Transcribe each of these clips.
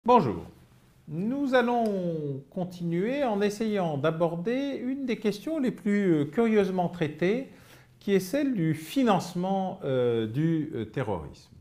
Bonjour. Nous allons continuer en essayant d'aborder une des questions les plus curieusement traitées, qui est celle du financement du terrorisme.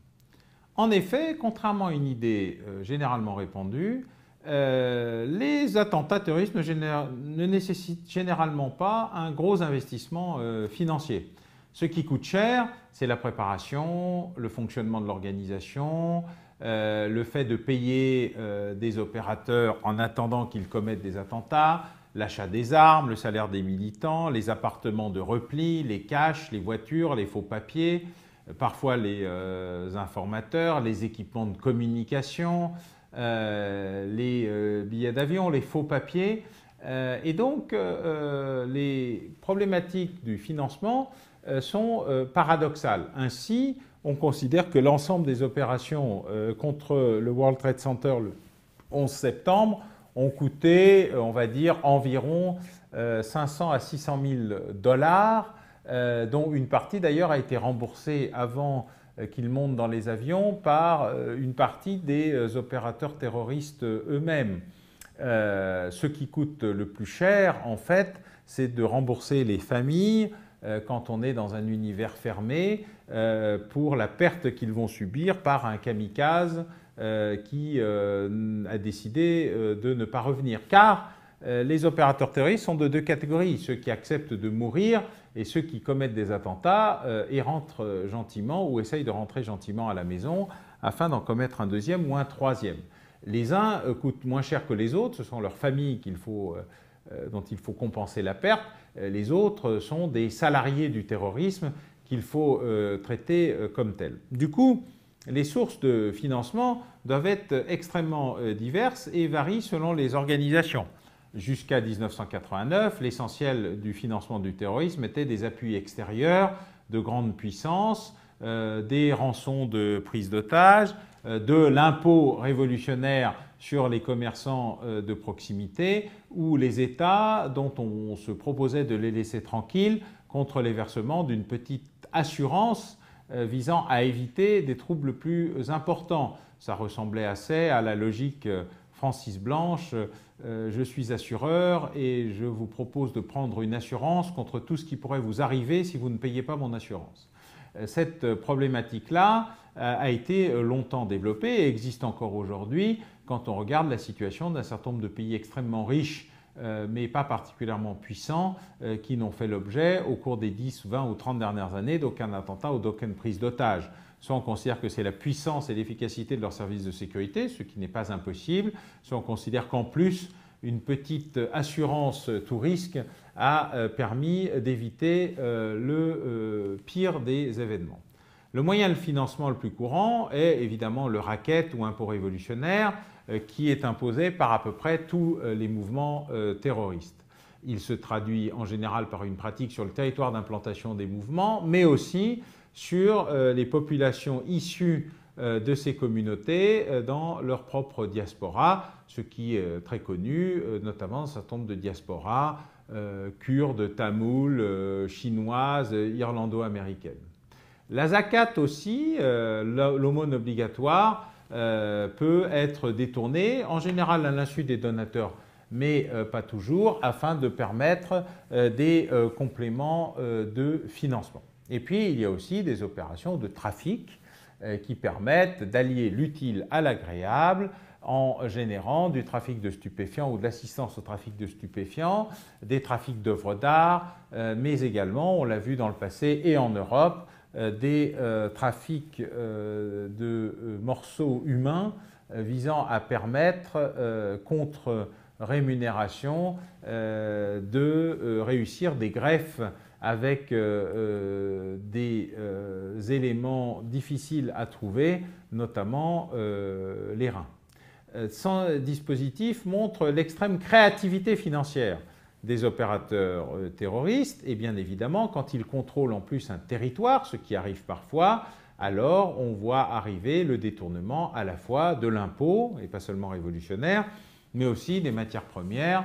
En effet, contrairement à une idée généralement répandue, les attentats terroristes ne nécessitent généralement pas un gros investissement financier. Ce qui coûte cher, c'est la préparation, le fonctionnement de l'organisation, le fait de payer des opérateurs en attendant qu'ils commettent des attentats, l'achat des armes, le salaire des militants, les appartements de repli, les caches, les voitures, les faux papiers, parfois les informateurs, les équipements de communication, les billets d'avion, les faux papiers. Et donc, les problématiques du financement sont paradoxales. Ainsi, on considère que l'ensemble des opérations contre le World Trade Center le 11 septembre ont coûté, on va dire, environ 500 à 600 000 dollars, dont une partie d'ailleurs a été remboursée avant qu'ils montent dans les avions par une partie des opérateurs terroristes eux-mêmes. Ce qui coûte le plus cher, en fait, c'est de rembourser les familles quand on est dans un univers fermé pour la perte qu'ils vont subir par un kamikaze qui a décidé de ne pas revenir. Car les opérateurs terroristes sont de deux catégories, ceux qui acceptent de mourir et ceux qui commettent des attentats et rentrent gentiment ou essayent de rentrer gentiment à la maison afin d'en commettre un deuxième ou un troisième. Les uns coûtent moins cher que les autres, ce sont leurs familles dont il faut compenser la perte. Les autres sont des salariés du terrorisme qu'il faut traiter comme tels. Du coup, les sources de financement doivent être extrêmement diverses et varient selon les organisations. Jusqu'à 1989, l'essentiel du financement du terrorisme était des appuis extérieurs de grandes puissances, des rançons de prise d'otages, de l'impôt révolutionnaire sur les commerçants de proximité ou les États dont on se proposait de les laisser tranquilles contre les versements d'une petite assurance visant à éviter des troubles plus importants. Ça ressemblait assez à la logique Francis Blanche, je suis assureur et je vous propose de prendre une assurance contre tout ce qui pourrait vous arriver si vous ne payez pas mon assurance. Cette problématique-là a été longtemps développée et existe encore aujourd'hui quand on regarde la situation d'un certain nombre de pays extrêmement riches mais pas particulièrement puissants qui n'ont fait l'objet au cours des 10, 20 ou 30 dernières années d'aucun attentat ou d'aucune prise d'otage. Soit on considère que c'est la puissance et l'efficacité de leurs services de sécurité, ce qui n'est pas impossible, soit on considère qu'en plus, une petite assurance tout risque a permis d'éviter le pire des événements. Le moyen de financement le plus courant est évidemment le racket ou impôt révolutionnaire qui est imposé par à peu près tous les mouvements terroristes. Il se traduit en général par une pratique sur le territoire d'implantation des mouvements, mais aussi sur les populations issues de ces communautés dans leur propre diaspora, ce qui est très connu, notamment dans un certain nombre de diasporas kurdes, tamouls, chinoises, irlando-américaines. La zakat aussi, l'aumône obligatoire, peut être détournée, en général à l'insu des donateurs, mais pas toujours, afin de permettre des compléments de financement. Et puis, il y a aussi des opérations de trafic qui permettent d'allier l'utile à l'agréable en générant du trafic de stupéfiants ou de l'assistance au trafic de stupéfiants, des trafics d'œuvres d'art, mais également, on l'a vu dans le passé et en Europe, des trafics de morceaux humains visant à permettre, contre rémunération, de réussir des greffes avec des éléments difficiles à trouver, notamment les reins. Ce dispositif montre l'extrême créativité financière des opérateurs terroristes et bien évidemment quand ils contrôlent en plus un territoire, ce qui arrive parfois, alors on voit arriver le détournement à la fois de l'impôt, et pas seulement révolutionnaire, mais aussi des matières premières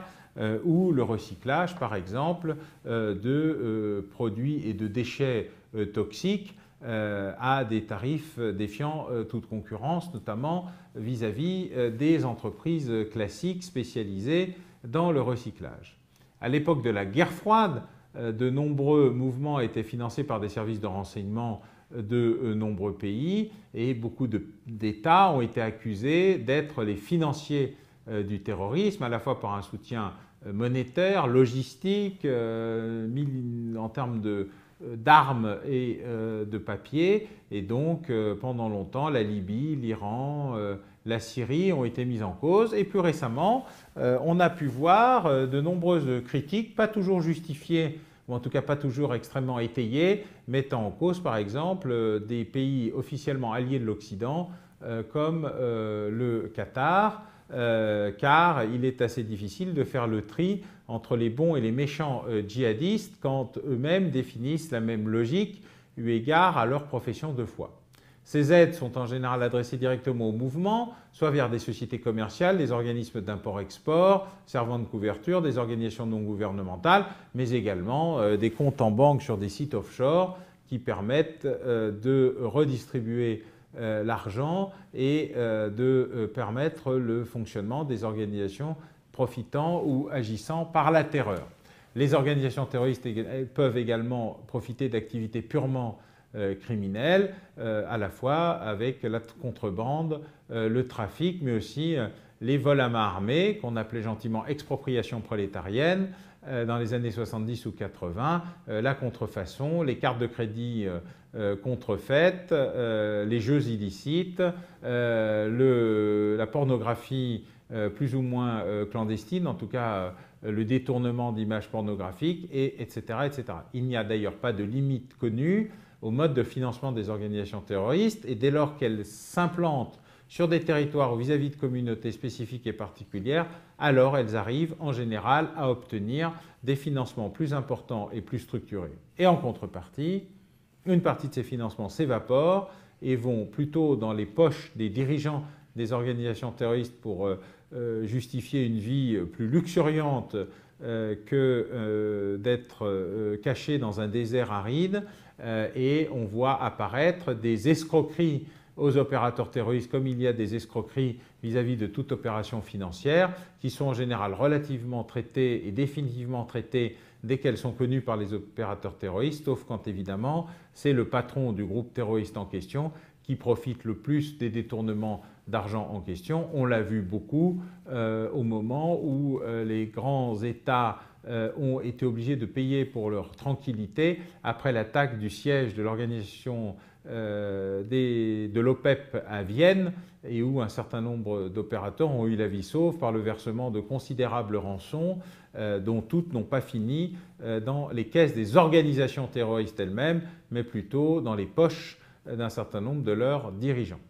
ou le recyclage par exemple de produits et de déchets toxiques à des tarifs défiant toute concurrence, notamment vis-à-vis des entreprises classiques spécialisées dans le recyclage. À l'époque de la guerre froide, de nombreux mouvements étaient financés par des services de renseignement de nombreux pays et beaucoup d'États ont été accusés d'être les financiers du terrorisme, à la fois par un soutien monétaire, logistique, en termes d'armes et de papier. Et donc, pendant longtemps, la Libye, l'Iran, la Syrie ont été mises en cause. Et plus récemment, on a pu voir de nombreuses critiques, pas toujours justifiées, ou en tout cas pas toujours extrêmement étayées, mettant en cause, par exemple, des pays officiellement alliés de l'Occident, comme le Qatar, car il est assez difficile de faire le tri entre les bons et les méchants djihadistes quand eux-mêmes définissent la même logique eu égard à leur profession de foi. Ces aides sont en général adressées directement au mouvement, soit vers des sociétés commerciales, des organismes d'import-export, servant de couverture, des organisations non gouvernementales, mais également des comptes en banque sur des sites offshore qui permettent de redistribuer l'argent et de permettre le fonctionnement des organisations profitant ou agissant par la terreur. Les organisations terroristes peuvent également profiter d'activités purement criminelles, à la fois avec la contrebande, le trafic, mais aussi les vols à main armée, qu'on appelait gentiment expropriation prolétarienne, dans les années 70 ou 80, la contrefaçon, les cartes de crédit contrefaites, les jeux illicites, la pornographie plus ou moins clandestine, en tout cas le détournement d'images pornographiques, etc., etc. Il n'y a d'ailleurs pas de limite connue au mode de financement des organisations terroristes et dès lors qu'elles s'implantent sur des territoires ou vis-à-vis de communautés spécifiques et particulières, alors elles arrivent en général à obtenir des financements plus importants et plus structurés. Et en contrepartie, une partie de ces financements s'évapore et vont plutôt dans les poches des dirigeants des organisations terroristes pour justifier une vie plus luxuriante que d'être caché dans un désert aride. Et on voit apparaître des escroqueries aux opérateurs terroristes comme il y a des escroqueries vis-à-vis de toute opération financière qui sont en général relativement traitées et définitivement traitées dès qu'elles sont connues par les opérateurs terroristes, sauf quand évidemment c'est le patron du groupe terroriste en question qui profite le plus des détournements d'argent en question. On l'a vu beaucoup au moment où les grands États ont été obligés de payer pour leur tranquillité après l'attaque du siège de l'organisation de l'OPEP à Vienne et où un certain nombre d'opérateurs ont eu la vie sauve par le versement de considérables rançons dont toutes n'ont pas fini dans les caisses des organisations terroristes elles-mêmes, mais plutôt dans les poches d'un certain nombre de leurs dirigeants.